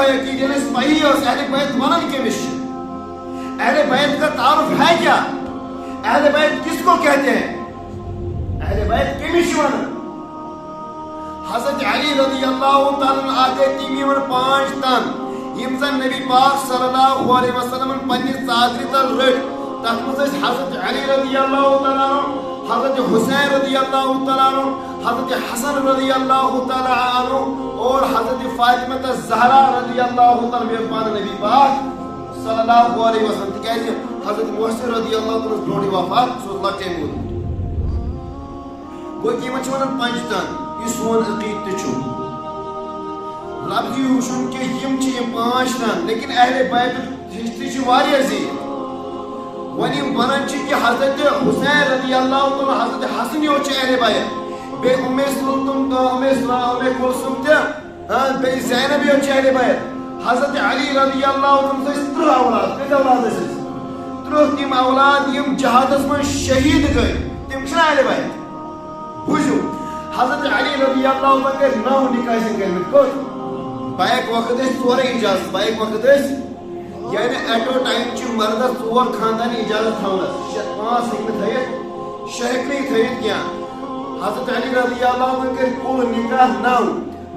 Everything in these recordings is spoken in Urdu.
عقیدے صحیح اہل بیت ونان کمس اہل بیت کا تعارف ہے کیا؟ اہل بیت کس کو کہتے ہیں؟ اہل بیت کمس ونان؟ حضرت علی رضی اللہ تعالیٰ آتے تیمی 5 تن یم زن نبی پاک صلی اللہ علیہ وسلم پنی صادری تل رٹ تک مز حضرت علی رضی اللہ تعالیٰ عنہ، حضرت حسین رضی اللہ تعالیٰ عنہ، حضرت حسن رضی اللہ تعالیٰ عنہ اور حضرت فاطمہ الزہرا رضی اللہ تعالیٰ میزبان نبی پاک صلی اللہ علیہ وسلم تکیازِ حضرت محسن رضی اللہ تعالیٰ برونٹھ وفات سو لکٹے مود گو کہ من 5 تن یہ سون عقیدہ چھو لفظی وشن کہ یم 5 تن لیکن اہل بیت ہسٹری چھ واریاہ زیادہ ونی ونان کہ حضرت حسین رضی اللہ تعالیٰ حضرت حسن یو اہل بیت بے ام کلثوم بے زینب یو اہل بیت حضرت علی رضی اللہ تعالیٰ 3 اولاد کت اولاد 3 تم اولاد یم جہادس من شہید گئی تم چھ اہل بیت بوجھو حضرت علی رضی اللہ تعالیٰ کر 9 نکاح کرمت کوت بیک وقت ژورے اجازت بیک وقت یعنی ایٹ او ٹائم چھ مردس 4 خاندان اجازت تھونس 5 ہیکن تھیت 6 ہیکن تھیت کیا حضرت علی رضی اللہ عنہ کر کل نکاح 9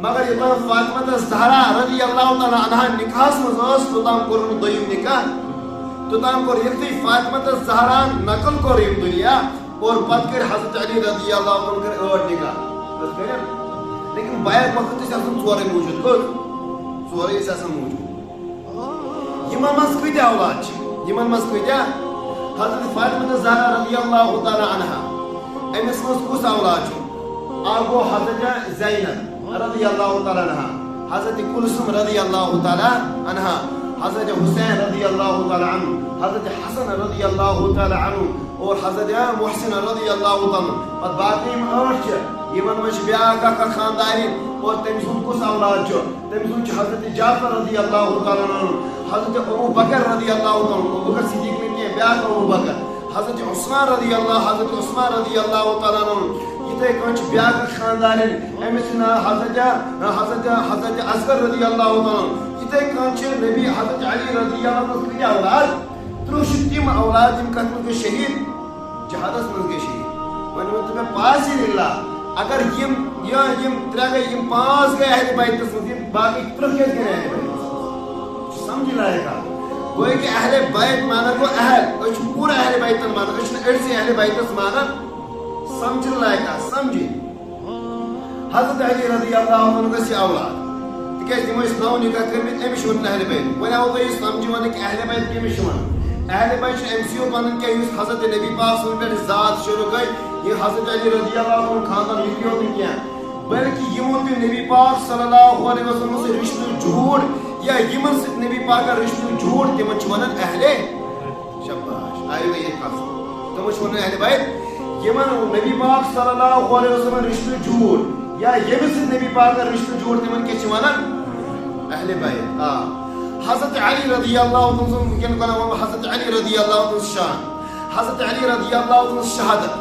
مگر یوتام فاطمہ الزہرا رضی اللہ تعالیٰ عنہ نکاحس مز توتام کور دویم نکاح توتام کور یتھی فاطمہ الزہرا نقل کور یم دنیا اور پتہ کر حضرت علی رضی اللہ عنہ کر 8 نکاح لیکن بیک وقت ژورے موجود کت 4 موجود یمن مز کت اولاد یمن مز کت حضرت فاطمہ الزہرا رضی اللہ تعالیٰ عنہ امس مز کس اولاد گو حضرت زینب رضی اللہ تعالیٰ عنہ حضرت کلثوم رضی اللہ تعالیٰ عنہ حضرت حسین رضی اللہ تعالیٰ عنہ حضرت حسن رضی اللہ تعالیٰ عنہ اور حضرت محسن رضی اللہ تعالیٰ پتہ باقی 8 یمن مز بیاکھ اکھ خاندان اور تم سن کس اولاد تم سن حضرت جعفر رضی اللہ تعالیٰ عنہ حضرت ابو بکر رضی اللہ تعالیٰ ابو بکر صدیق نے کیا بیاکھ ابو بکر حضرت عثمان رضی اللہ تعالیٰ عنہ یتھے کن بیاکھ خاندان امس نا حضرت اصغر رضی اللہ تعالیٰ یتھے کن نبی حضرت علی رضی اللہ عنہ کیا اولاد 3 تم اولاد یم کت من شہید جہادس من گئی شہید ون ون تمہیں پاس ہی اللہ اگر یم 3 گئی یم 5 گئے اہل بیتس من باقی 3 کیس گئے اہل بیت سمجھ لائے گا گوئی کہ اہل بیت مانا گو اہل اچھ پورا اہل بیت مانا اچھ ارسی اہل بیتس مانا سمجھ لائے گا سمجھی حضرت علی رضی اللہ عنہ گسی اولاد تکیز تم اس 9 نکاح کرمت امس ون اہل بیت ون آو تھی سمجھ ون کہ اہل بیت کمس ون اہل بیت امسیو ونان کہ اس حضرت نبی پاک صلی اللہ علیہ وسلم ذات شروع گئی یہ حضرت علی رضی اللہ عنہ خاندان یہ ہوتی کیا بلکہ یمن تہ نبی پاک صلی اللہ علیہ وسلم سے رشتہ جھوٹ یا یمن سے نبی پاک کا رشتہ جھوٹ تمن چھ ونان اہل شاباش آئی یہ کس تم چھ ونان اہل بیت یمن نبی پاک صلی اللہ علیہ وسلم رشتہ جھوٹ یا یمن سے نبی پاک کا رشتہ جھوٹ تمن کے چھ ونان اہل بیت حضرت علی رضی اللہ عنہ کن کنا حضرت علی رضی اللہ عنہ شان حضرت علی رضی اللہ عنہ شہادت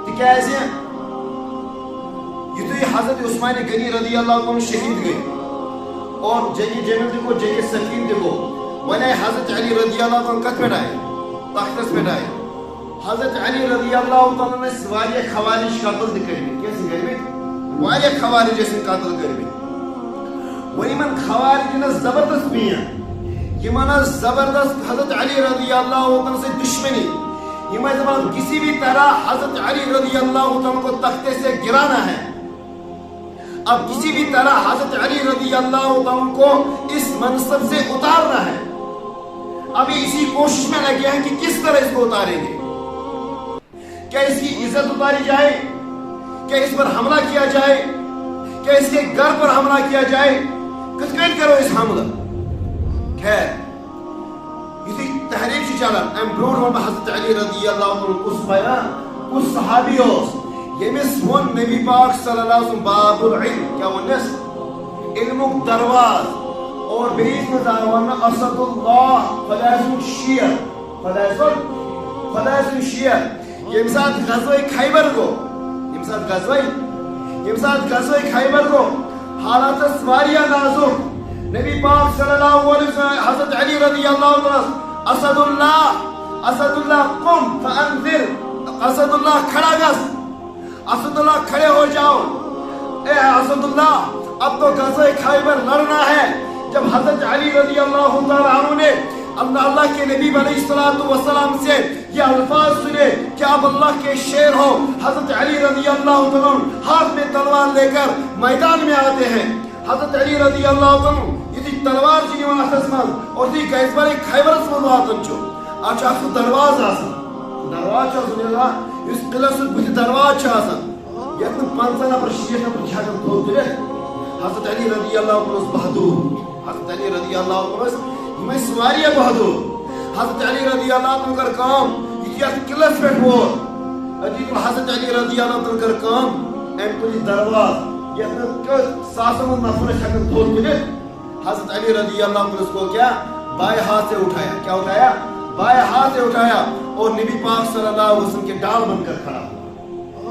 تکیاز یتھے حضرت عثمان غنی رضی اللہ عنہ شہید گئے اور جنگ جنگ کو جنگ سفین دیکھو ونے حضرت علی رضی اللہ عنہ کت پہ آئے تختس پہ آئے حضرت علی رضی اللہ عنہ نے واریہ خوارج قتل کرمت کیسے کرمت واریہ خوارج اسن قتل کرمت وہی من خوارج نے زبردست بیان یہ مانا زبردست حضرت علی رضی اللہ عنہ سے دشمنی یہ میں زبان کسی بھی طرح حضرت علی رضی اللہ عنہ کو تختے سے گرانا ہے اب کسی بھی طرح حضرت علی رضی اللہ عنہ کو اس منصب سے اتارنا ہے ابھی اسی کوشش میں لگے ہیں کہ کس طرح اس کو اتاریں گے کیا اس کی عزت اتاری جائے کیا اس پر حملہ کیا جائے کیا اس کے گھر پر حملہ کیا جائے کتکیت کرو اس حملہ خیر یہ تحریک سے چلا ام برون ون حضرت علی رضی اللہ عنہ اس بیان اس صحابی ہوس یمس ون نبی پاک صلی اللہ علیہ وسلم باب العلم کیا ونس علم دروازہ اور بیس میں دعوانا اسد اللہ فلازم الشیعہ فلازم الشیعہ یہ مساد غزوہ خیبر کو یہ مساد غزوہ خیبر کو حالات سواریہ نازک نبی پاک صلی اللہ علیہ وسلم حضرت علی رضی اللہ عنہ اسد اللہ قم فانذر، اسد اللہ کھڑا گس، اسد اللہ کھڑے ہو جاؤ، اے اسد اللہ اب تو غزوہ خیبر لڑنا ہے۔ جب حضرت علی رضی اللہ عنہ نے اللہ کے نبی علیہ السلام سے یہ الفاظ سنے کہ آپ اللہ کے شیر ہو، حضرت علی رضی اللہ عنہ ہاتھ میں تلوار لے کر میدان میں آتے ہیں۔ حضرت علی رضی اللہ عنہ یہ تلوار چھ نوان اتھس من اور یہ غزوہ خیبرس من واتن چھو اچھا اکھ دروازہ آسان، دروازہ آسان اس قلعہ سے بُتھِ دروازہ آسان یتھ 50 نفر 60 نفر چھِ ہٮ۪کان تھوٚد تُلِتھ۔ حضرت علی رضی اللہ عنہ اوس بہادور، حضرت علی رضی اللہ عنہ یم ٲسۍ واریاہ بہادور۔ حضرت علی رضی اللہ عنہ کٔر کٲم یُتھُے یتھ قلعس پٮ۪ٹھ ووت أتی تُل حضرت علی رضی اللہ عنہ کٔر کٲم أمۍ تُل یہِ دروازٕ یتھ نہٕ ساسن ہُنٛد نفر ٲسۍ ہٮ۪کان تھوٚد تُلِتھ۔ حضرت علی رضی اللہ عنہ کو کیا بائیں ہاتھ سے اٹھایا، کیا اٹھایا؟ بائیں ہاتھ سے اٹھایا اور نبی پاک صلی اللہ علیہ وسلم کے ڈال بن کر کھڑا۔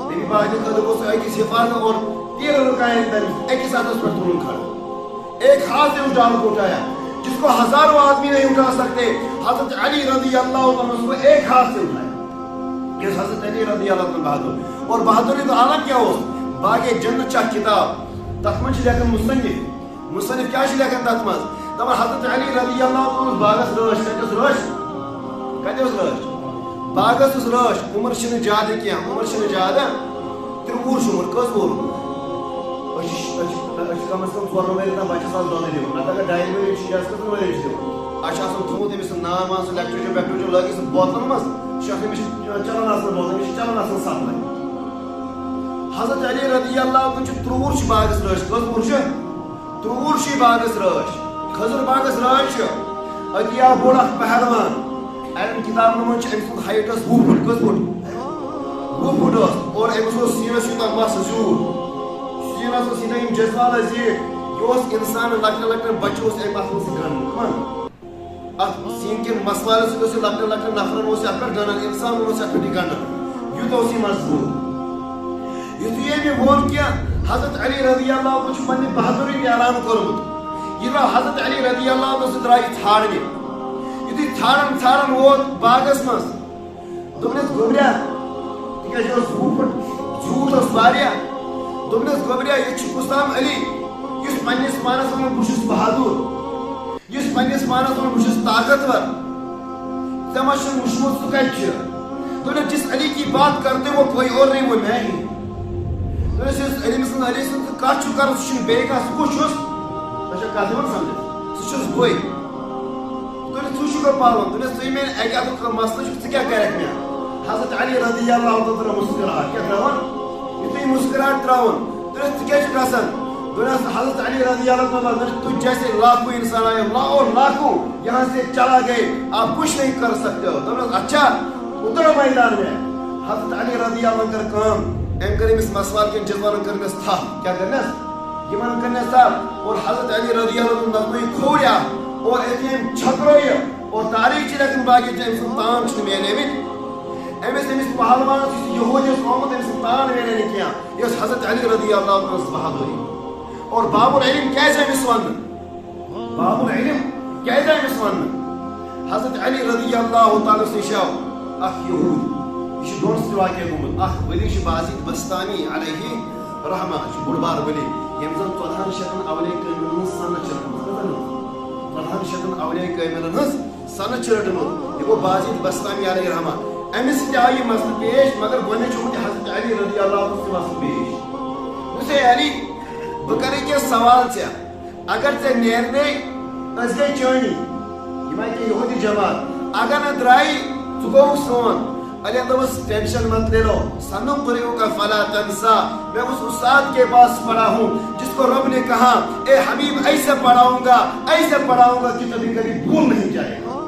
نبی پاک نے خود کو ایک حفاظت اور تیر رکائے ایک ہی ساتھ اس پر ترون کھڑا، ایک ہاتھ سے اس ڈال کو اٹھایا جس کو ہزاروں آدمی نہیں اٹھا سکتے، حضرت علی رضی اللہ عنہ اس کو ایک ہاتھ سے اٹھایا۔ یہ حضرت علی رضی اللہ عنہ بہادر اور بہادری تو عالم کیا ہو باغ جنت چا کتاب تتھ من لیکن مصنف کیا لیکن تتھ من دپان حضرت علی رضی اللہ عنہ باغس رٲچھ کتس رٲچھ باغس رٲچھ عمر چھنہٕ زیادٕ کینٛہہ، عمر چھنہٕ زیادٕ 30 چھُ عمر، کٔژ وُہُر کم از کم 4 ؤری تام بچس آس دۄنٕے دِوان، نتہٕ اگر 2.5 ؤری چھِ یا کٔژن ؤرین چھِ دِوان اَسہِ چھُ آسان تھوٚمُت أمِس ناو مان سُہ لیکٹوجن ویکٹوجن لٲگِتھ سُہ بوتلن منٛز یہِ چھُ آسان أمِس چلان آسان بوتل، أمِس چھِ چلان آسان سپلاے۔ حضرت علی رضی اللہ عنہ چھُ 30 چھِ باغس رٲچھ، کٔژ وُہُر چھِ 30 چھِ باغس رٲچھ، کھٔزٕر باغس رٲچھ چھِ أتی آو بوٚڑ اکھ پہلوان اَمہِ کِتابن منٛز چھِ أمۍ سُنٛد ہایٹ ٲس 20 فُٹ، کٔژ فُٹ 20 فُٹ ٲس اور أمِس اوس سیٖنس یوٗتاہ مس زیوٗٹھ، سیٖنس اوس ییٖتیاہ یِم جذبات ٲسۍ زیٖٹھ، یہِ اوس اِنسان لۄکٹٮ۪ن لۄکٹٮ۪ن بچہٕ اوس أمۍ اتھ منٛز گنٛڈُن کٕمن اتھ سیٖن کٮ۪ن مسوالن سۭتۍ اوس یہِ لۄکٹٮ۪ن لۄکٹٮ۪ن نفرن اوس یتھ پٮ۪ٹھ گنٛڈان، انسانن اوس یتھ پٮ۪ٹھ یہِ گنٛڈان، یوٗتاہ اوس یہِ مضبوٗط۔ یُتھُے أمۍ ووٚن کہِ حضرت علی رضی اللہ عنہ چھُ پننہِ بہادُری ہُنٛد اعلان کوٚرمُت، یہِ درٛاو حضرت علی رضی اللہ عنہ سۭتۍ درٛاو یہِ ژھانڈنہِ، یُتھُے ژھانڈان ووت باغس منٛز دوٚپنس گوٚبریا تِکیٛازِ یہِ اوس 20 فُٹ زیوٗٹھ اوس واریاہ، دوٚپنس گوٚبریا یہِ چھُ غلام علی یُس پننِس پانس ونان بہٕ چھُس بہادُر، یُس پننِس پانس ونان بہٕ چھُس طاقتور، ژےٚ ما چھُنہٕ وٕچھمُت سُہ کتہِ چھُ؟ دوٚپنس جس علی کی بات کرتے وہ کوئی اور نہیں وہ میں ہی۔ دوٚپنس یُس علی سٕنٛز کتھ چھُ کران سُہ چھُنہٕ بیٚیہِ کانٛہہ، سُہ کُس چھُس؟ تۄہہِ چھا کتھ یِوان سمجھ؟ سُہ چھُس بٕے۔ دوٚپنس ژٕ چھُکھ پاوان، دوٚپنس ژٕ میٲنۍ اکہِ اکُک مسلہٕ چھُکھ ژٕ کیٛاہ کرکھ مےٚ؟ حضرت علی رضی اللہ عنہ ترٛٲو مسکراہٹ، کیٛاہ ترٛاوان؟ یُتھُے مسکراہٹ ترٛاوان دوٚپنس ژٕ کیٛاہ چھُکھ گژھان؟ دوٚپنس حضرت علی رضی اللہ عنہ دوٚپنس تُجھ جیسے لاکھوں انسان آئے لاکھوں یہاں سے چلا گئے آپ کچھ نہیں کر سکتے ہو۔ دوٚپنس اچھا اترو میدان میں۔ حضرت علی رضی اللہ عنہ کٔر کٲم، أمۍ کٔر أمِس مسوال کٮ۪ن جذباتن کٔرنس تھپھ، کیٛاہ کٔرنس؟ یِمن کٔرنس تھپھ اور حضرت علی رضی اللہ عنہ نظمٕے کھووریا اور أتی أمۍ چھٔکرٲیہِ اور تاریخ چھِ لیکن باقی أمۍ سُنٛد تان چھِنہٕ میلیمٕتۍ، أمِس پہلوانس یُس یہوٗدی اوس آمُت أمۍ سُنٛد تان میلے نہٕ کینٛہہ، یہِ ٲس حضرت علی رضی اللہ عنہ ہٕنٛز بہادری۔ اور باب العلم کیٛازِ أمِس وننہٕ؟ باب العلم کیٛازِ أمِس وننہٕ؟ حضرت علی رضی اللہ تعالیٰ نِشو اکھ یہوٗدی، یہِ چھُ دۄن سۭتۍ واقعہ گوٚمُت، اکھ ؤلی چھُ بازید بستانی علیہ رحمہ، یہِ چھُ بوٚڑ بار ؤلی ییٚمۍ زن 1400 اولیاء کٲمِلن ہٕنٛز سنت چھِ رٔٹمٕژ، 1400 اولیاء کٲمِلن ہٕنٛز سنت چھِ رٔٹمٕژ، یہِ گوٚو بازید بستانی علیہ رحمہ۔ أمِس سۭتۍ آو یہِ مسلہٕ پیش مگر گۄڈنیٚتھ چھُ حضرت علی رضی اللہ عنہ سۭتۍ مسلہٕ پیش، دوٚپُس ہے علی بہٕ کرے کینٛہہ سوال ژےٚ، اگر ژےٚ نیرنے أسۍ گٔے چٲنی یِم آیہِ کینٛہہ یہوٗدی جماعت، اگر نہٕ درٛایی ژٕ گوٚوُکھ سون۔ علی دوٚپُس ٹینشن مت لے لو، سنم پریو کا فلا تنسا، میں اس استاد کے پاس پڑھا ہوں جس کو رب نے کہا اے حبیب ایسے پڑھاؤں گا کہ کبھی کبھی بھول نہیں جائے گا۔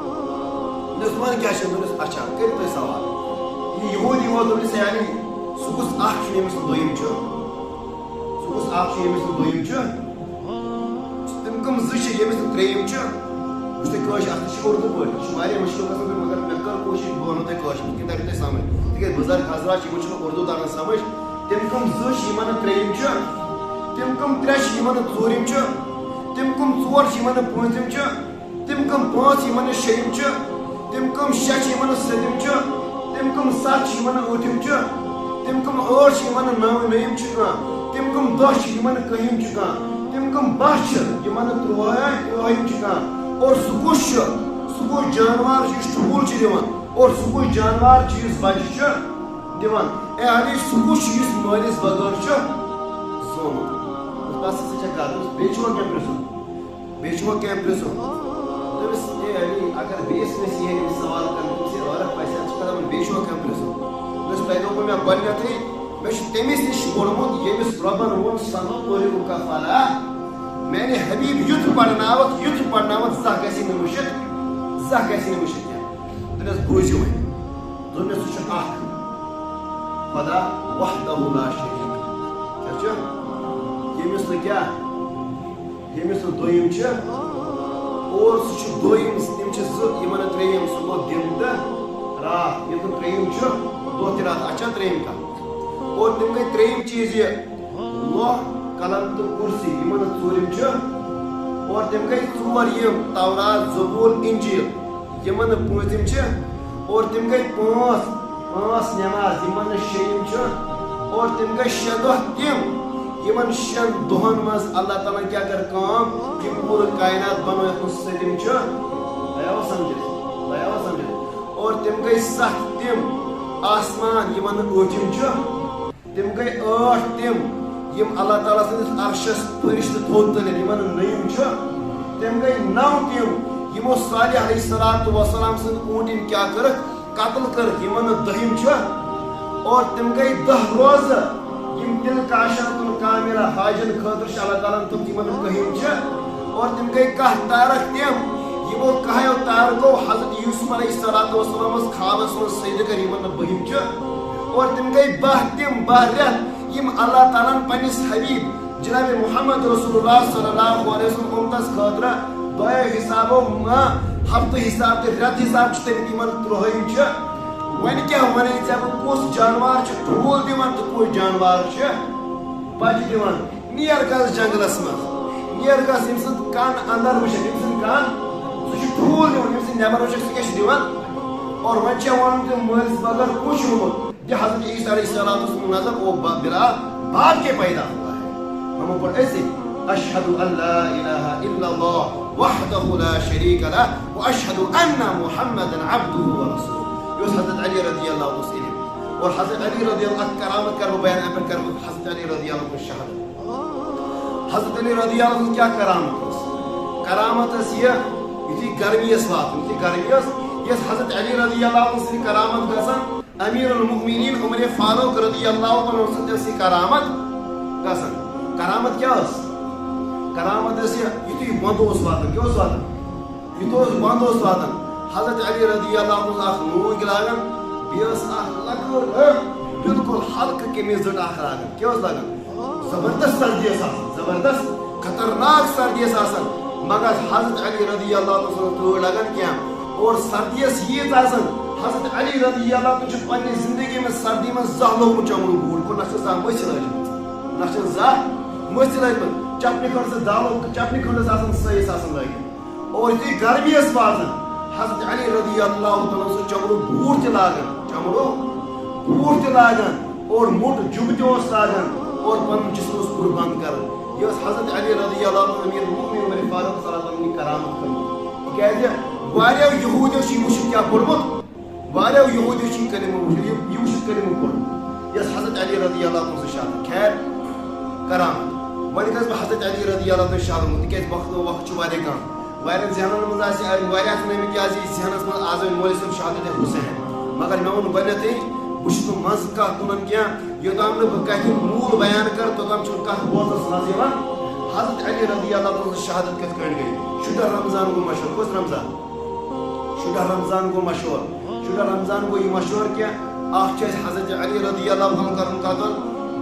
دشمن کیا چھُ؟ دوٚپُس اچھا کٔرِو تُہۍ سوال، یہِ یہوٗدی ووت دوٚپنس یعنی سُہ کُس اکھ چھُ ییٚمِس نہٕ دوٚیِم چھُ، سُہ کُس اکھ چھُ ییٚمِس نہٕ دوٚیِم چھُ، تِم کٕم زٕ چھِ ییٚمِس نہٕ ترٛیٚیِم چھُ؟ وٕچھ تُہۍ کٲشِر اَتھ چھِ اُردو پٲٹھۍ، یہِ چھُ واریاہ مُشکِل گژھان مگر مےٚ کٔر کوٗشِش بہٕ وَنو تۄہہِ کٲشِر کِنہٕ تَریو تۄہہِ سمجھ، تِکیٛازِ بُزرگ حضرات چھِ یِمن چھُنہٕ اُردو تران سمجھ، تِم کٕم زٕ چھِ یِمن نہٕ ترٛیٚیِم چھُ، تِم کٕم ترٛےٚ چھِ یِمن نہٕ ژوٗرِم چھُ، تم کم ژور یمن پونٛژِم چھِ تم کم پانٛژھ یمن شیٚیِم چھِ تم کم شےٚ چھِ یمن سٔتِم چھِ تم کم سَتھ چھِ یمن ٲٹھِم چھِ تم کم ٲٹھ چھِ یمن نٔوِم چھِ کانٛہہ تم کم دہ چھِ یمن کٔہِم چھِ کانٛہہ تم کم باہ چھِ یمن ترٛوہِم چھِ کانٛہہ اور سُہ کُس چھُ سُہ کُس جانوار چھُ یُس ٹھوٗل چھُ دِوان اور سُہ کُس جانوار چھُ یُس بچہِ چھُ دِوان اے علی سُہ کُس چھُ یُس مٲلِس بغٲر چھُ زومُت بس ہسا چھےٚ کتھ بیٚیہِ چھُوا کینٛہہ پرٕژھُن بیٚیہِ چھُوا کینٛہہ پرٕژھُن دٔپِس اے علی اگر بیٚیِس کٲنٛسہِ یی أمِس سوال کرنہٕ تٔمِس یی عٲرق پژھِ چھُ دپان بیٚیہِ چھُوا کینٛہہ پرٕژھُن دوٚپُس تۄہہِ دوٚپوُ مےٚ گۄڈنیٚتھٕے مےٚ چھُ تٔمِس نِش پوٚرمُت ییٚمِس رۄبن ووٚن سنُقرئُکَ فلا میانہِ حبیٖب یُتھ پرناوَکھ زانٛہہ گژھی نہٕ مٔشِتھ کینٛہہ دوٚپنَس بوٗزِو وۄنۍ دوٚپنَس سُہ چھُ اکھ خدا وحدہ لا شریٖک کیٛاہ چھُ ییٚمِس نہٕ کیٛاہ ییٚمِس نہٕ دوٚیِم چھِ اور سُہ چھُ دوٚیِم تِم چھِ زٕ یِمن نہٕ ترٛیٚیِم سُہ گوٚو دِن تہٕ راتھ ییٚلہِ نہٕ ترٛیٚیِم چھُ دۄہ تہِ راتھ اَتھ چھا ترٛیٚیِم کَتھ اور تِم گٔے ترٛیٚیِم چیٖز یہِ لوہ قلم تہٕ کُرسی یِمن نہٕ ژوٗرِم چھُ اور تِم گٔے ژور یِم تورات زبوٗر اِنجیٖل یِمن نہٕ پوٗنٛژِم چھِ اور تِم گٔے پانٛژھ نٮ۪ماز یِمن نہٕ شیٚیِم چھُ اور تِم گٔے 6 دۄہ تِم یِمن 6 دۄہن منٛز اللہ تعالیٰ کیٛاہ کٔر کٲم یِم پوٗرٕ کاینات بنوو یتھ منٛز سٔتِم چھُ تۄہہِ آوا سمجھِتھ اور تِم گٔے 7 تِم آسمان یِمن نہٕ ٲٹھِم چھُ تِم گٔے 8 تِم یِم اللہ تعالیٰ سٕنٛدِس عرشس فرشتہٕ تھوٚد تُلِتھ یِمن نہٕ نٔیِم چھُ تِم گٔے 9 تِم یِمو صالح علیہ الصلوۃ والسلام سٕنٛدۍ اوٗنٹِنۍ کیٛاہ کٔرٕکھ قتل کٔرٕکھ یِمن نہٕ دٔہِم چھُ اور تِم گٔے 10 روزٕ یِم تِلکا عشرۃ کاملہ حاجن خٲطرٕ چھِ اللہ تعالیٰ ہن تِم یِمن نہٕ کٔہِم چھِ اور تِم گٔے 10 تارک تِم یِمو 10 تارکو حضرت یوٗسف علیہ الصلوۃ والسلامس خوابس منٛز سجدٕ کٔرۍ یِمن نہٕ بٔہِم چھِ اور تِم گٔے 12 تِم 12 رٮ۪تھ یِم اللہ تعالیٰ ہن پننِس حبیٖب جناب محمد رسول اللہ صلی اللہ علیہ وسلم اُمتس خٲطرٕ دۄیو حسابو ہفتہٕ حساب تہٕ رٮ۪تہٕ حساب چھِ تٔمۍ یِمن 13 چھِ وۄنۍ کیٛاہ ونے ژےٚ بہٕ کُس جانوار چھُ ٹھوٗل دِوان تہٕ کُس جانوار چھُ بچہِ دِوان نیر گژھ جنگلس منٛز نیر گژھ ییٚمہِ سٕنٛز کن انٛدر وٕچھکھ ییٚمہِ سٕنٛز کن سُہ چھُ ٹھوٗل دِوان ییٚمہِ سٕنٛز نٮ۪بر وٕچھکھ سُہ کیٛاہ چھُ دِوان اور وۄنۍ چھےٚ وَنُن تہِ مٲلِس بغٲر کُس چھُ گوٚمُت دِ حضرت عیسیٰ علیہ السلام نظر او بلال باپ کے پیدا ہوا ہے ہمو پڑھ ایسے اشہد ان لا الہ الا اللہ وحدہ لا شریک لہ واشہد ان محمدا عبدہ ورسولہ یہ حضرت علی رضی اللہ عنہ سے اور حضرت علی رضی اللہ عنہ کرامت کر بیان اپن کر حضرت علی رضی اللہ عنہ شہادت حضرت علی رضی اللہ عنہ کیا کرامت یہ یتھی گرمی اس وات یتھی گرمی اس یس حضرت علی رضی اللہ عنہ سے کرامت گژھان امیر المؤمنین عمر فاروق رضی اللہ عنہ سے کرامت گژھان کرامت کیا اس کرامت اس یتھی بند اوس واتان کیا اوس واتان یتھ اوس بند اوس واتان حضرت علی رضی اللہ عنہ اخ نوگ لاگان بیس اخ لکڑ بالکل حلقہ قمیض زٹ اخ لاگان کیا اوس لاگان زبردست سردی اس آسان زبردست خطرناک سردی اس آسان مگر حضرت علی رضی اللہ عنہ تور لگان کیا اور سردی اس ییت آسان حضرت علی رضی اللہ عنہ چھُ پننہِ زندگی میں سردی میں زانٛہہ لوگمُت چمڑو بوٗٹھ کو نہ چھُ زانٛہہ مٔسۍ لٲجمٕژ نہ چھُ زانٛہہ مٔسۍ لٲجمٕژ چپنہِ کھنڈ دالو چپنہِ کھنڈس آسان سٲیِس آسان لٲگِتھ اور یُتھُے گرمی ٲس واتان حضرت علی رضی اللہ تعالیٰ سُہ چمڑو بوٗٹھ تہِ لاگان اور موٚٹ جُبہٕ تہِ اوس لاگان اور پنُن جسم اوس پوٗرٕ بنٛد کران یہِ ٲس حضرت علی رضی اللہ عنہ امیر المؤمنین عمر فاروق صلی اللہ علیہ وسلم کرامت کٔرمٕژ تِکیٛازِ واریاہو یہوٗدیو چھُ یہِ وٕچھِتھ کیٛاہ پوٚرمُت واریاہو یہوٗدیو چھُ یہِ وٕچھِتھ کٔرمٕژ پوٚرمُت یۄس حضرت علی رضی اللہ عنہ سٕنٛز شہادت خیر کرامت وۄنۍ گژھٕ بہٕ حضرت علی رضی اللہ عنہ شہادت تِکیٛازِ وقت چھُ واریاہ کم واریاہن ذہنن منٛز آسہِ واریاہ نٔمِتۍ آسہِ ذہنس منٛز آز مولوی صٲب شہادت حُسین مگر مےٚ ووٚن گۄڈنیٚتھٕے بہٕ چھُس نہٕ منٛزٕ کانٛہہ تُلان کینٛہہ یوٚتام نہٕ بہٕ کتھِ موٗل بیان کرٕ توٚتام چھُنہٕ کتھ بوزنس منٛز یِوان حضرت علی رضی اللہ عنہ سٕنٛز شہادت کِتھ کٔنۍ گٔے شُراہ رمضان گوٚو مشہوٗر کُس رمضان شُراہ رمضان گوٚو مشہوٗر شُراہ رمضان گوٚو یہِ مشہوٗر کہِ اکھ چھُ اَسہِ حضرت علی رضی اللہ عنہ کرُن قتل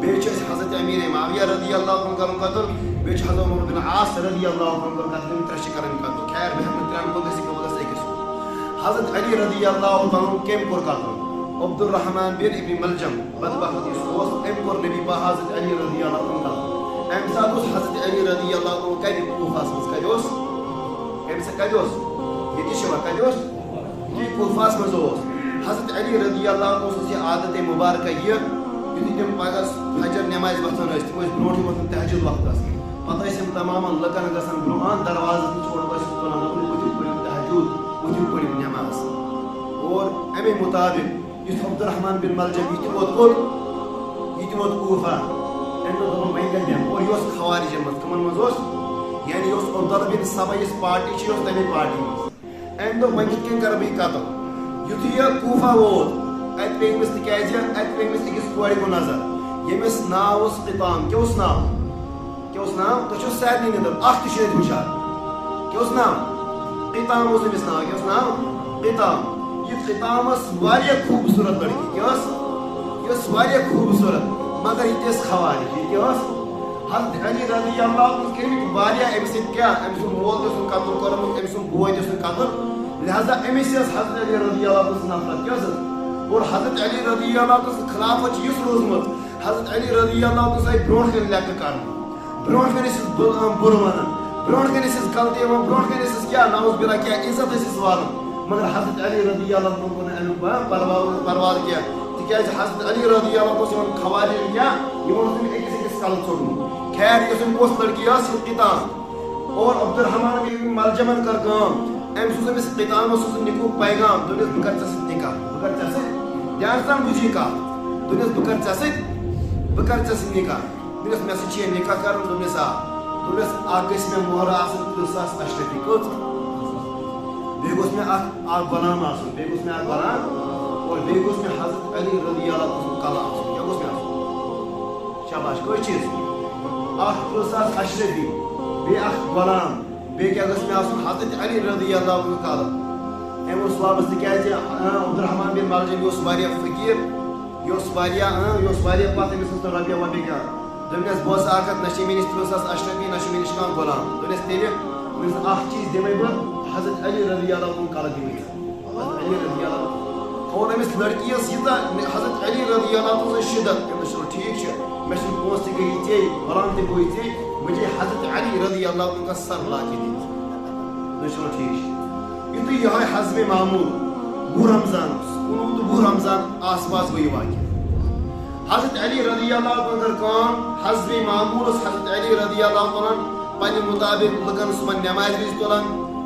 بیٚیہِ چھُ اَسہِ حضرت امیر معاویہ رضی اللہ عنہ کرُن قتل بیٚیہِ چھُ حضرت عمر بن عاص رضی اللہ عنہ کرُن قتل یِم ترٛےٚ چھِ کرٕنۍ قتل خیر بہٕ ہٮ۪کہٕ نہٕ ترٛٮ۪ن کُن گٔژھِتھ کینٛہہ بہٕ گژھٕ أکِس کُن حضرت علی رضی اللہ عنہ کٔمۍ کوٚر قتل عبدالرحمان بن ابن ملجم بدبخت یُس اوس أمۍ کوٚر نبی پاک حضرت علی رضی اللہ عنہ قتل امہ سات حضرت علی رضی اللہ عنہ کتہ کوفہس مز کتہ یہ کوفہس مز حضرت علی رضی اللہ عنہ یہ عادت مبارکہ یہ تم پگہ فجر نماز وتھان تم برونٹھ وتھان تہجد وقتس پتہ تمام لکن گھن برہان دروازہ چھوڑ تہجد وتھو پڑھو نماز اور امے مطابق یُس عبد الرحمن بن ملجم یہ ووت کوفہ امہ دہ وۄنۍ گٔے دِم اور یہ خوارجن مز کمن مز یعنی یہ عبداللہ بن سبا یس پارٹی یہ تمے پارٹی مز امہ دہ وۄنۍ کِتھ کٔنۍ کر بہٕ قتل یُتھُے یہ کوفہ ووت اتہ پے أمِس تِکیازِ اتہ پے أمِس أکِس کورِ کُن نظر ییٚمِس ناو اوس قطام کیٛاہ اوس ناو تُہۍ چھِو سارنٕے نِدٕر اکھ تہِ چھُ ییٚتہِ ہُشار کیٛاہ اوس ناو قطام اوس أمِس ناو کیٛاہ اوس ناو قطام یہ قطام ٲس واریاہ خوٗبصوٗرت لڑکی یہِ ٲس واریاہ خوٗبصوٗرت مگر یہ ٲس خوارج یہ حضرت علی رضی اللہ عنہ کٔرمٕتۍ واریاہ أمِس سۭتۍ کیٛاہ أمۍ سُنٛد مول تہِ اوسُن قتل کوٚرمُت أمۍ سُنٛد بوے تہِ اوسُن قتل لہذا أمِس ٲس حضرت علی رضی اللہ عنہ نفرت کیٛاہ ٲسٕس اور حضرت علی رضی اللہ عنہ سٕنٛز خلافت چھِ یُس روٗزمٕژ حضرت علی رضی اللہ عنہ آیہِ برونٛٹھ کَنہِ لیٚکھٕ کَرنہٕ برونٛٹھ کَنہِ ٲسِس بُرٕ وَنان برونٛٹھ کَنہِ ٲسِس غلطی یِوان برونٛٹھ کَنہِ ٲسِس کیٛاہ نعوذ باللہ کیٛاہ عزت ٲسِس والان مگر حضرت علی رضی اللہ عنہ کوٚر نہٕ امیُک پرواہ کیٚنٛہہ تِکیٛازِ حضرت علی رضی اللہ عنہ اوس یِمن خوارجن کیٛاہ یِمن اوس أمۍ أکِس کلہٕ ژوٚٹمُت خیر یۄس أمۍ کۄس لڑکی ٲس یہِ قطام اور عبد الرحمن بن ملجمن کٔر کٲم أمۍ سوٗز أمِس قطامس سوٗز نِکُک پیغام دوٚپنس بہٕ کَرٕ ژےٚ سۭتۍ نِکاح بہٕ کَرٕ ژےٚ سۭتۍ دھیان سان بوٗزِ یہِ کتھ دوٚپنس بہٕ کَرٕ ژےٚ سۭتۍ نِکاح دوٚپنس مےٚ سۭتۍ چھِ نِکاح کَرُن دوٚپنس دوٚپنس اکھ گژھِ مےٚ مۄہر آسٕنۍ 30,000 اشرفی کٔژ بیٚیہِ گوٚژھ مےٚ اکھ غلام آسُن اور بیٚیہِ گوٚژھ مےٚ حضرت علی رضی اللہ عنہ سُنٛد کلہٕ آسُن کیٛاہ گوٚژھ مےٚ آسُن شاباش کٔژ چیٖز اکھ 30,000 اشرفی بیٚیہِ اکھ غلام بیٚیہِ کیٛاہ گژھِ مےٚ آسُن حضرت علی رضی اللہ عنہ سُنٛد کلہٕ أمۍ اوس واپس تِکیٛازِ عبد الرحمن بن ملجم یہِ اوس واریاہ فقیٖر یہِ اوس واریاہ پتھ أمِس ٲس نہٕ رۄپیہِ وۄپیہِ کانٛہہ دوٚپنس بہٕ اوسُس اکھ نہ چھِ مےٚ نِش 30,000 اشرفی نہ چھُ مےٚ نِش کانٛہہ غلام دوٚپنس تیٚلہِ دوٚپنس اکھ چیٖز دِمے بہٕ حضرت علی رضی اللہ عنہ سُنٛد کلہٕ دِمے حضرت علی رضی اللہ اور أمِس لڑکی ٲس ییٖژاہ حضرت علی رضی اللہ عنہ سٕنٛز شِدت أمِس چلو ٹھیٖک چھُ مےٚ چھُنہٕ پونٛسہٕ تہِ گٔیی ژےٚ غلام تہِ گوٚوُے ژےٚ مجھے حضرت علی رضی اللہ عنہ کا سر لا کے دِتھ چلو ٹھیٖک چھُ یُتھُے یِہوے حزبِ معموٗل 19 رمضان آس پاس گوٚو یہِ واقعہ حضرت علی رضی اللہ عنہ کٔر کٲم حزبِ معموٗل اوس حضرت علی رضی اللہ عنہ پننہِ مُطابق لُکن صُبحن نٮ۪مازِ وِزِ تُلان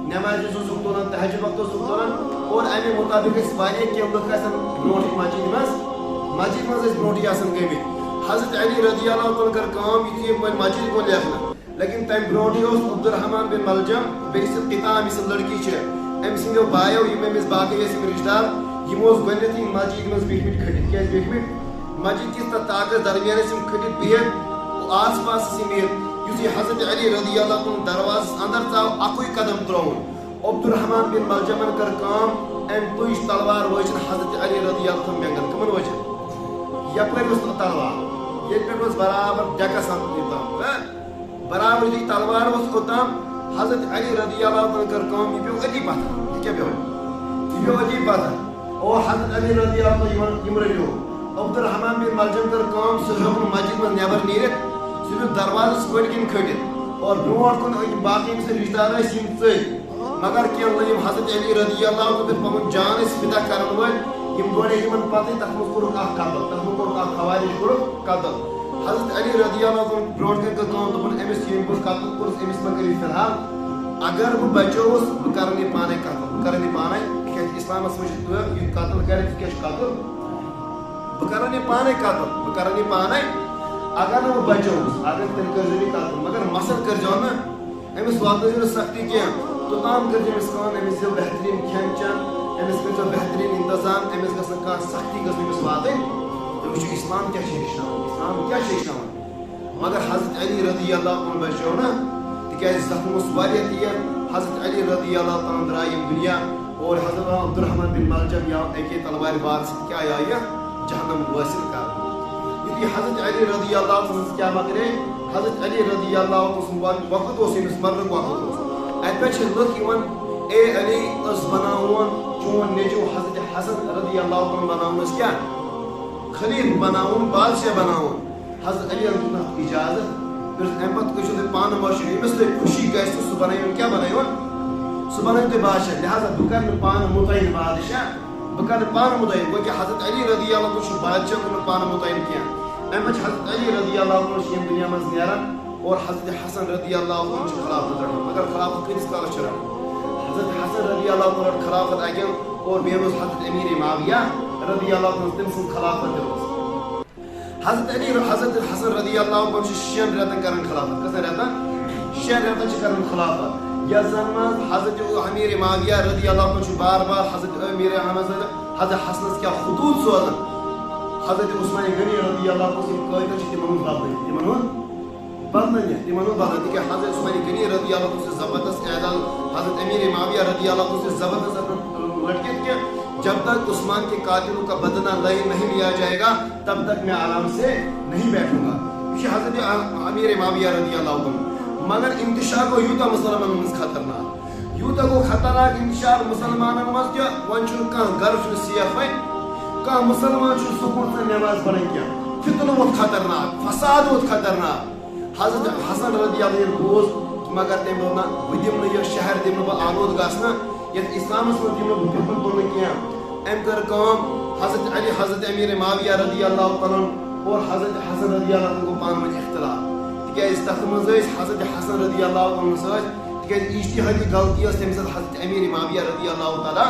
نٮ۪مازِ وِزِ اوسُکھ تُلان تہجد وقتس اوسُکھ تُلان اور امہِ مُطابق ٲسۍ واریاہ کینٛہہ لُکھ آسان برونٛٹھٕے مسجد منٛز ٲسۍ برونٛٹھٕے آسان گٔمٕتۍ حضرت علی رضی اللہ عنہ کٔر کٲم یُتھُے یِم وۄنۍ مسجد گوٚو لیکھنہٕ لیکن تمہِ برونٛٹھٕے اوس عبد الرحمن بن ملجم بیٚیہِ سُہ قطام یُس لڑکی چھِ أمۍ سٕنٛدیو بایو یِم أمِس باقٕے ٲسۍ یِم رِشتہٕ دار یِمو اوس گۄڈنیٚتھٕے مسجد منٛز بیٖٹھمٕتۍ کھٔٹِتھ کیٛازِ بیٖٹھمٕتۍ مسجد کِس تتھ طاقس درمیان ٲسۍ یِم کھٔٹِتھ بِہِتھ آس پاس ٲسۍ یِم بِہِتھ یُتھُے حضرت علی رضی اللہ عنہ دروازس اندر ژاو اکُے قدم ترٛووُن عبد الرحمن بن ملجمن کٔر کٲم أمۍ تُج تلوار وٲجِن حضرت علی رضی اللہ عنہ مینٛگن کٕمن وٲجِن یپٲرۍ اوس تلوار ییٚتہِ پٮ۪ٹھ اوس برابر ڈیکس تام برابر یُتھُے تلوار اوس اوٚتام حضرت علی رضی اللہ عنہ کٔر کٲم یہِ پیوٚو أتی پتھر یہِ کیٛاہ پیوٚو یہِ پیوٚو أتی پتھر اور حضرت علی رضی اللہ عنہ یِم رٔٹِو عبد الرحمن بن ملجم کٔر کٲم سُہ ہیوٚک نہٕ مسجد منٛز نٮ۪بر نیٖرِتھ سُہ پیوٚو دروازس پٔٹۍ کِنۍ کھٔٹِتھ اور برونٛٹھ کُن باقٕے یِم سۭتۍ رِشتہٕ دار ٲسۍ یِم ژٔلۍ مگر کینٛہہ یِم حضرت علی رضی اللہ عنہ پٮ۪ٹھ پنُن جان ٲسۍ فِدا کرن وٲلۍ یِم دورے یِمن پتہٕ تتھ منٛز کوٚرُکھ اکھ قتل تتھ منٛز کوٚرُکھ اکھ خوارج کوٚرُکھ قتل حضرت علی رضی اللہ عنہ برونٛٹھ کَنۍ کٔر کٲم دوٚپُن أمِس ییٚمۍ کوٚر قتل کوٚرُس أمِس مہ کٔرِو فِلحال اگر بہٕ بچووُس بہٕ کرن یہِ پانے قتل بہٕ کرن یہِ پانے تِکیٛازِ اِسلامس منٛز چھِ یہِ قتل کرِ ژٕ کیٛاہ چھُ قتل بہٕ کرن یہِ پانے قتل بہٕ کرن یہِ پانے اگر نہٕ بہٕ بچووُس اگر تیٚلہِ کٔرۍزیو یہِ قتل مگر مسل کٔرۍزیو نہٕ أمِس واتنٲیزیو نہٕ سختی کینٛہہ توٚتام کٔرۍزیو أمِس کٲم أمِس دِیِو بہتریٖن کھٮ۪ن چٮ۪ن أمِس کٔرۍزیو بہتریٖن انتظام أمِس گٔژھ نہٕ کانٛہہ سختی گٔژھ نہٕ أمِس واتٕنۍ تُہۍ وٕچھِو اِسلام کیٛاہ چھِ ہیٚچھناوان مگر حضرت علی رضی اللہ عنہ بچیو نہٕ تِکیٛازِ زخم اوس واریاہ تیز حضرت علی رضی اللہ عنہ درٛاے یِم دُنیا اور حضرت عبد الرحمن بن ملجم یا اَکے تلوارِ بار سۭتۍ کیٛاہ آیہِ جہنم وٲصِل کرنہٕ یُتھُے حضرت علی رضی اللہ عنہ سٕنٛز کیٛاہ مۄکلے حضرت علی رضی اللہ عنہ سُنٛد وقت اوس أمِس مرنُک وقت اوس اَتہِ پٮ۪ٹھ چھِ لُکھ یِوان اے علی ٲس بناوُن چون نیٚچوٗ حضرت حسن رضی اللہ عنہ بناوُن ٲس کیٛاہ خلیٖف بناوُن بادشاہ بناوُن حضرت علی دیُت اَتھ اِجازت پان مشہور یمس تھی خوشی گھر سہ بن کیا بن سہ بن تھی بادشاہ لہذا بہ کر پان متعین بادشاہ بہ کر پان متعین گو کہ حضرت علی رضی اللہ عنہ بادشاہ کن پان متعین کی امہ حضرت علی رضی اللہ عنہ دنیا مز نیران اور حضرت حسن رضی اللہ عنہ خلافت رٹان مگر خلافت کتس کالس رٹان حضرت حسن رضی اللہ عنہ خلافت اگین اور بے روز حضرت امیر معاویہ رضی اللہ عنہ تم سن خلافت روز حضرت علی حضرت حسن رضی اللہ عنہ شین رتن کرن خلافت کس رتن شین رتن کرن خلافت یا زمان حضرت امیر معاویہ رضی اللہ عنہ بار بار حضرت امیر حضرت حسن کیا خطوط سوزن حضرت عثمان غنی رضی اللہ عنہ قائد تمن بدل کہ حضرت عثمان غنی رضی اللہ عنہ سے زبردست اعلان حضرت امیر معاویہ رضی اللہ عنہ سے زبردست لڑکے کہ جب تک عثمان کے قاتلوں کا بدنہ نہیں لیا جائے گا تب تک میں آرام سے نہیں بیٹھوں گا. یہ حضرت امیر معاویہ رضی اللہ عنہ مگر انتشار کو یوتا مسلمان مز خطرناک یوتا کو خطرناک انتشار مسلمانن مز کہ ون چھ کان گھر چھ سیف کان مسلمان چھ سکون سے نماز پڑھن کیا فتنہ وت خطرناک فساد وت خطرناک. حضرت حسن رضی اللہ عنہ بوز مگر تم دون بہ یہ شہر دم بہ آلود گھنا یت اسلامس من دم بالکل بولن کیا ام کر کام حضرت علی حضرت امیر معاویہ رضی اللہ عنہ اور حضرت حسن رضی اللہ عنہ کو پان من اختلاف تکیاز تخت مز حضرت حسن رضی اللہ عنہ سۭتۍ تکیاز اجتہادی غلطی ٲس تمہِ ساتہٕ حضرت امیر معاویہ رضی اللہ تعالیٰ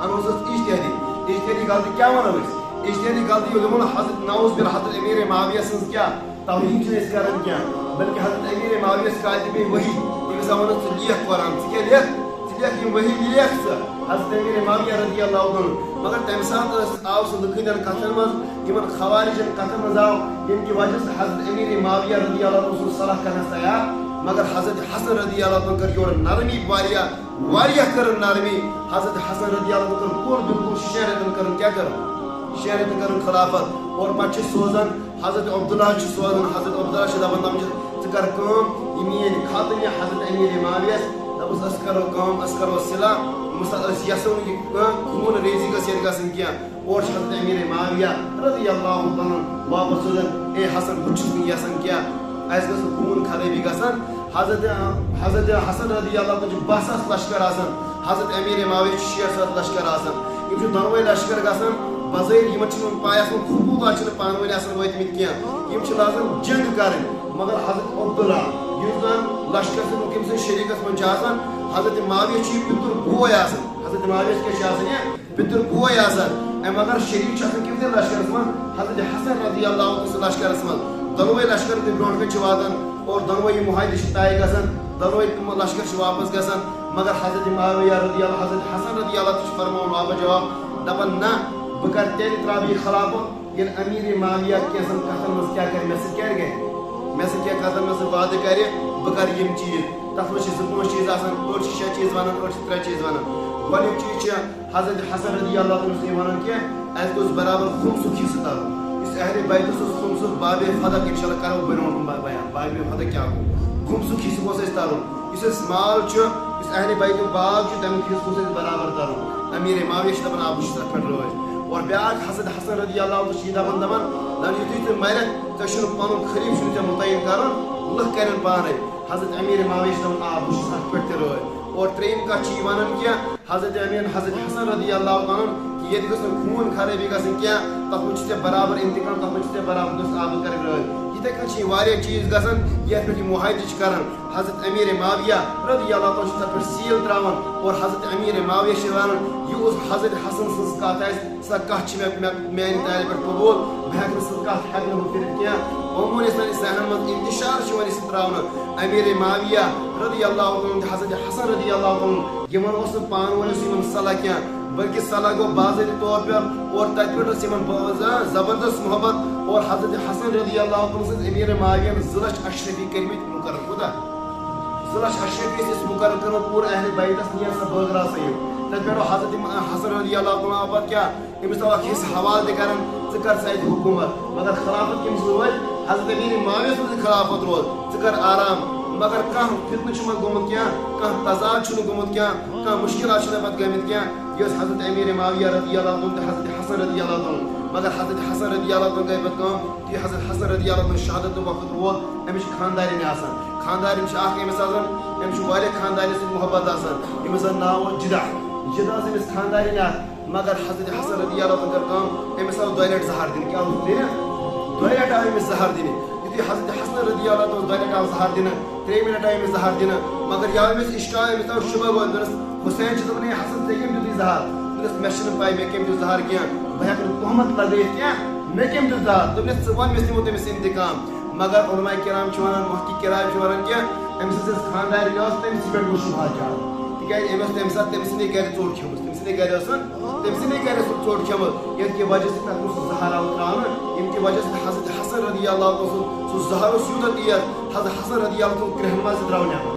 عنہ ٲس اجتہادی غلطی کیا ونو أسۍ اجتہادی غلطی یِمن حضرت نعوذ باللہ حضرت امیر معاویہ سٕنٛز کیا توہین چھِنہٕ أسۍ کران کینٛہہ بلکہ حضرت امیر معاویہ کاتب وحی تٔمِس آو وننہٕ ژٕ لیکھ قرآن ژٕ کیٛاہ لیکھ یِم وحی لیکھ ژٕ حضرت امیر معاویہ رضی اللہ عنہ مگر تمہِ ساتہٕ آو سُہ لُکہٕ کتھن منٛز یِمن خوارجن کتھن منٛز آو ییٚمہِ کہِ وجہ سۭتۍ حضرت امیر معاویہ رضی اللہ عنہ سُنٛد صلح کرنس تیار مگر حضرت حسن رضی اللہ عنہ کر یورٕ نرمی واریاہ کٔرٕن نرمی حضرت حسن رضی اللہ عنہ کٔر پوٗرٕ بالکل 6 رٮ۪تن کٔرٕن کیٛاہ کٔرٕن 6 رٮ۪تن کٔرٕن خلافت اور پتہٕ چھِ سوزان حضرت عبداللہ چھِ سوزان حضرت عبداللہ چھِ دپان دپان چھِ ژٕ کر کٲم یہِ میٲنۍ خط نہِ حضرت امیر معاویہس دپُس أسۍ کرو کٲم أسۍ کرو صلح أسۍ یژھو نہٕ یہِ خوٗن ریزی گژھِ ییٚتہِ گژھٕنۍ کینٛہہ اور چھِ حضرت امیر معاویہ رضی اللہ عنہ واپس سوزان اے حسن بہٕ چھُس نہٕ یژھان کینٛہہ اَسہِ گٔژھ نہٕ خوٗن خرٲبی گژھان حضرت حسن رضی اللہ عنہ چھُ 12,000 لشکر آسان حضرت امیر معاویہ چھُ 6,000 لشکر آسان یِم چھِ دۄنوَے لشکر گژھان بظٲہر یِمن چھِنہٕ پاے آسان خطوٗط چھِنہٕ پانہٕ ؤنۍ آسان وٲتمٕتۍ کینٛہہ یِم چھِ لاگان جنگ کرٕنۍ مگر حضرت عبداللہ یُس زن لشکر سٕنٛدۍ تٔمۍ سٕنٛدِس شریٖکس منٛز چھِ آسان حضرت معاویہ چھُ یہِ پِتُر بوے آسان حضرت معاویہ کیٛاہ چھُ آسان یہِ پِتُر بوے آسان مگر شریٖک چھُ آسان کٔمِس لشکرس منٛز حضرت حسن رضی اللہ عنہ سٕنٛدِس لشکرس منٛز دۄنوَے لشکر تہِ برونٛٹھ کَنۍ چھِ واتان اور دۄنوَے یِم معاہدٕ چھِ طے گژھان دۄنوَے تِم لشکر چھِ واپس گژھان مگر حضرت معاویہ رضی اللہ حضرت حسن رضی اللہ چھُ فرماوان واپس جواب دپان نہ بہٕ کر تیٚلہِ ترٛاوٕ یہِ خلافت ییٚلہِ امیر معاویہ کینٛژن کتھن منٛز کیٛاہ کرِ مےٚ سۭتۍ کیٛاہ گژھِ مےٚ سۭتۍ کینٛہہ کتھن منٛز وعدٕ کرِ بہٕ کرٕ یِم چیٖز تتھ منٛز چھِ 2-5 چیٖز آسان أڑۍ چھِ 6 چیٖز ونان أڑۍ چھِ 3 چیٖز ونان گۄڈنیُک چیٖز چھُ حضرت حسن رضی اللہ عنہ چھُ ونان کہِ اَسہِ گوٚژھ برابر خُمسُک حصہٕ ترُن یُس اہلِ بیتَس اوس خُمسُک بابِ فدق انشاءاللہ کرو برونٛٹھ بیان بابِ فدق کیٛاہ گوٚو خُمسُک حصہٕ گوٚژھ اَسہِ ترُن یُس اَسہِ مال چھُ یُس اہلِ بیتُک باغ چھُ تمیُک حصہٕ گوٚژھ اَسہِ برابر ترُن امیر معاویہ چھِ دپان بہٕ چھُس تتھ پٮ۪ٹھ رٲضۍ اور بیاکھ حضرت حسن رضی اللہ عنہ چھِ دپان یُتھُے تُہۍ مرٮ۪کھ تۄہہِ چھُنہٕ پنُن خلیٖف چھُنہٕ ژےٚ مُتعین کرُن لُکھ کرن پانے حضرت امیر معاویہ چھِ دپان بہٕ چھُس اتھ پٮ۪ٹھ تہِ رٲضۍ اور ترٛیٚیِم کتھ چھِ یہِ ونان کہِ حضرت حسن رضی اللہ عنہ کہ ییٚتہِ گٔژھ نہٕ خوٗن خرٲبی گژھٕنۍ کینٛہہ تتھ منٛز چھُ ژےٚ برابر انتقام تتھ منٛز چھُ ژےٚ برابر بہٕ کرٕ رٲضۍ یِتھے کٔنۍ چھِ یہِ واریاہ چیٖز گژھان یتھ پٮ۪ٹھ یہِ معاہدٕ چھِ کران حضرت امیر معاویہ رضی اللہ عنہ چھُ تتھ پٮ۪ٹھ سیٖل تراوان اور حضرت امیر معاویہ چھِ ونان یُس حضرت حسن سٕنٛز کتھ آسہِ سۄ کتھ چھِ میانہِ تالہِ پٮ۪ٹھ قبوٗل بہٕ ہٮ۪کہٕ نہٕ سۄ کتھ ہٮ۪کہٕ نہٕ بہٕ کٔرِتھ کینٛہہ عموٗماً سٲنِس ذہنن منٛز انتشار چھُ یِوان یہِ تراونہٕ امیر معاویہ رضی اللہ عنہ تہٕ حضرت حسن رضی اللہ عنہ یِمن اوس نہٕ پانہٕ ؤنۍ اوس یِمن صلح کینٛہہ بلکہ صلح گوٚو باضٲبطہٕ طور پٮ۪ٹھ اور تتہِ پٮ۪ٹھ ٲس یِمن زبردست محبت اور حضرت حسن رضی اللہ عنہ سٕنٛز امیر معاویہ 2 لچھ اشرفی کٔرمٕتۍ مُقرر کوٗتاہ 2 لچھ اشرفی ٲسۍ مُقرر کٔرمٕژ پوٗرٕ اہلِ بیتس نیر سۄ بٲگراو سا یِم تتہِ پٮ۪ٹھ حضرت حسن رضی اللہ عنہ آو پتہٕ کیٛاہ أمِس آو اکھ حصہٕ حوالہٕ تہِ کران ژٕ کر سا ییٚتہِ حکوٗمت مگر خلافت کٔمِس روزِ حضرت امیر معاویہ سٕنٛز خلافت روز ژٕ کر آرام مگر کانٛہہ فتنہٕ چھُنہٕ گوٚمُت کینٛہہ کانٛہہ تضاد چھُنہٕ گوٚمُت کینٛہہ کانٛہہ مُشکلات چھِنہٕ پتہٕ گٔمٕتۍ کینٛہہ یہِ ٲس حضرت امیر معاویہ رضی اللہ عنہ تہٕ حضرت حسن رضی اللہ عنہ مگر حضرت حسن رضی اللہ عنہ گئی پتہ کہ حضرت حسن رضی اللہ عنہ شہادت وقت ووت امس خاندارین آسان خاندارین اخ امس آسان امس واریاہ خاندارین سۭتۍ محبت آسان ییٚمِس زن ناو اوس جدہ جدہ ٲس أمِس خاندارین اکھ مگر حضرت حسن رضی اللہ عنہ کٔر کٲم أمِس آو 2 لٹہِ زہر دِنہٕ کیٛاہ اوس دِنہٕ 2 لٹہِ آو أمِس زہر دِنہٕ یُتھُے حضرت حسن رضی اللہ عنہ اوس 2 لٹہِ آو زہر دِنہٕ 3مہِ لٹہِ آو أمِس زہر دِنہٕ مگر یہِ آو أمِس اِشکا أمِس آو شُبہ گوٚو دوٚپنَس حُسین چھُ دَپان ہے حسن ژےٚ کٔمۍ دِتُے زہر دوٚپنَس مےٚ چھِنہٕ پاے مےٚ کٔمۍ دیُت زہر کینٛہہ بہٕ ہٮ۪کہٕ نہٕ تُہمت لگٲیِتھ کینٛہہ مےٚ کٔمۍ دیُت زہر دوٚپنَس ژٕ وَن مےٚ دِمو تٔمِس اِنتِقام مگر علماء کرام چھِ وَنان مُفتی کرام چھِ وَنان کہِ أمۍ سٕنٛز یۄس خاندارِنۍ ٲس تٔمِس پٮ۪ٹھ گوٚو شُبہات زیادٕ تِکیٛازِ أمۍ ٲس تَمہِ ساتہٕ تٔمۍ سٕنٛدے گرِ ژوٚٹ کھیٚمٕژ تٔمۍ سٕنٛدے گرِ ٲسن تٔمۍ سٕنٛدے گرِ ٲس ژوٚٹ کھیٚمٕژ ییٚمہِ کہِ وجہ سۭتۍ تَتھ اوس سُہ زہر آو ترٛاونہٕ ییٚمہِ کہِ وجہ سۭتۍ حضرت حسن رضی اللہ عنہ سُنٛد سُہ زہر اوس یوٗتاہ تیز حضرت حسن رضی اللہ عنہ کرٛہن منٛز تہِ درٛاو نٮ۪بر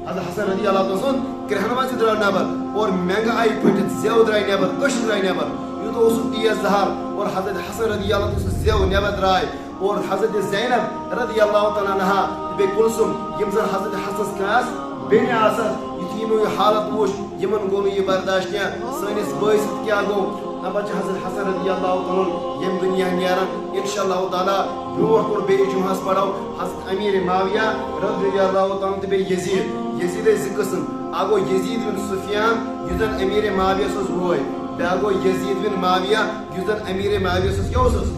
حضرت حسن رضی اللہ عنہ سُنٛد کرٛہن منٛز تہِ درٛاو نٮ۪بر اور مٮ۪نٛگہٕ آیہِ پھٔٹِتھ زٮ۪و درٛاے نٮ۪بر أچھ درٛاے نٮ۪بر یوٗتاہ اوس سُہ تیز زہر اور حضرت حسن رضی اللہ عنہ سُہ زٮ۪و نٮ۪بر درٛاے اور حضرت زینب رضی اللہ تعالیٰ عنہا تہٕ بیٚیہِ کُلثُم یِم زن حضرت حسنس کیٛاہ بیٚنہِ آسن یُتھُے یِمو یہِ حالت وُچھ یِمن گوٚو نہٕ یہِ برداشت کینٛہہ سٲنِس بٲے سۭتۍ کیٛاہ گوٚو اَمہِ پتہٕ چھُ حضرت حسن رضی اللہ تعالیٰ ییٚمہِ دُنیا نیران انشاء اللہ تعالیٰ برونٛٹھ کُن بیٚیہِ جُمعس پرو حضرت امیر معاویہ رضی اللہ تعالیٰ تہٕ بیٚیہِ یزیٖد ٲسۍ 2 قٕسم اکھ گوٚو یزیٖد بن سفیان یُس زن امیر معاویہ اوس بوے بیٛاکھ گوٚو یزیٖد بن معاویہ یُس زن امیر معاویہ کیٛاہ اوسُس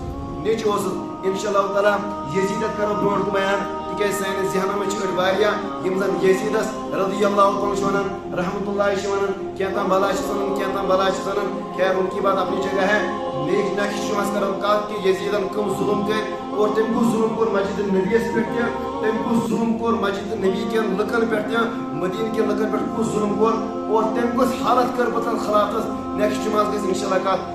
نیٚچوۍ اوسُس انشاء اللہ تعالیٰ یزیٖدس کرو برونٛٹھ کُن بیان تِکیٛازِ سٲنِس ذہنن منٛز چھِ أڑۍ واریاہ یِم زن یزیٖدس رضی اللہ تعالیٰ چھِ ونان رحمتہ اللہ چھِ ونان کینٛہہ تام بلا چھِس ونان کینٛہہ تام بلا چھِس ونان خیر ان کی بات اپنی جگہ ہے نیکسٹ جمعس کرو کتھ کہ یزیٖدن کٕم ظُلم کٔرۍ اور تٔمۍ کُس ظُلم کوٚر مسجد نبیَس پٮ۪ٹھ تہِ تٔمۍ کُس ظُلم کوٚر مسجد نبی کٮ۪ن لُکن پٮ۪ٹھ تہِ مدیٖنہٕ کٮ۪ن لُکن پٮ۪ٹھ کُس ظُلم کوٚر اور تٔمۍ کُس حالت کٔر پتہٕ خلافس نیکسٹ جمعس گژھِ انشاء اللہ کتھ